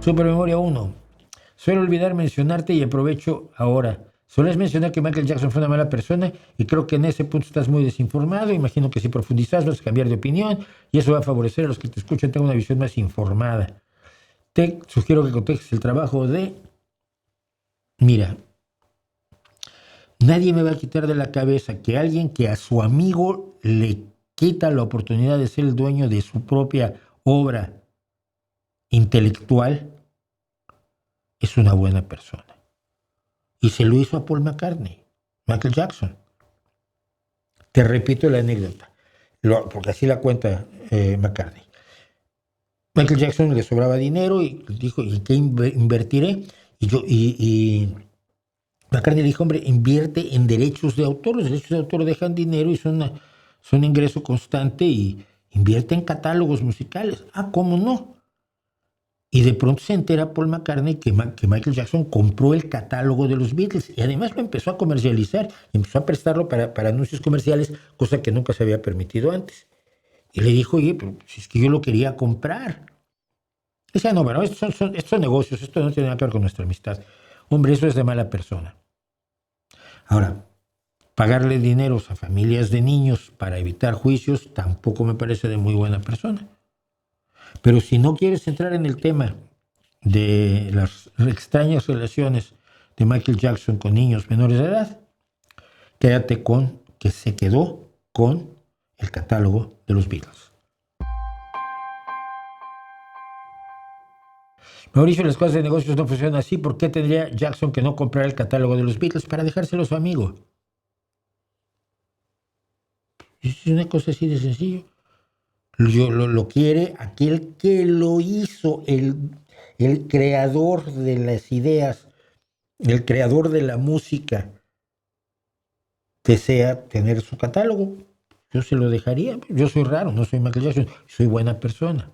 Supermemoria 1. Suelo olvidar mencionarte y aprovecho ahora. Sueles mencionar que Michael Jackson fue una mala persona y creo que en ese punto estás muy desinformado. Imagino que si profundizas vas a cambiar de opinión y eso va a favorecer a los que te escuchan tengan una visión más informada. Te sugiero que cotejes el trabajo de... Mira, nadie me va a quitar de la cabeza que alguien que a su amigo le quita la oportunidad de ser el dueño de su propia obra intelectual es una buena persona. Y se lo hizo a Paul McCartney, Michael Jackson. Te repito la anécdota, porque así la cuenta McCartney. Michael Jackson le sobraba dinero y dijo, ¿y qué invertiré? Y McCartney dijo, hombre, invierte en derechos de autor. Los derechos de autor dejan dinero y son ingreso constante y invierte en catálogos musicales. Ah, ¿cómo no? Y de pronto se entera Paul McCartney que Michael Jackson compró el catálogo de los Beatles y además lo empezó a comercializar, empezó a prestarlo para anuncios comerciales, cosa que nunca se había permitido antes. Y le dijo, oye, pero si es que yo lo quería comprar. Y decía, no, bueno, estos son negocios, esto no tiene nada que ver con nuestra amistad. Hombre, eso es de mala persona. Ahora, pagarle dineros a familias de niños para evitar juicios tampoco me parece de muy buena persona. Pero si no quieres entrar en el tema de las extrañas relaciones de Michael Jackson con niños menores de edad, quédate con que se quedó con el catálogo de los Beatles. Mauricio, las cosas de negocios no funcionan así. ¿Por qué tendría Jackson que no comprar el catálogo de los Beatles para dejárselo a su amigo? Es una cosa así de sencillo. Lo quiere aquel que lo hizo, el creador de las ideas, el creador de la música, desea tener su catálogo. Yo se lo dejaría. Yo soy raro, no soy Michael Jackson, soy buena persona.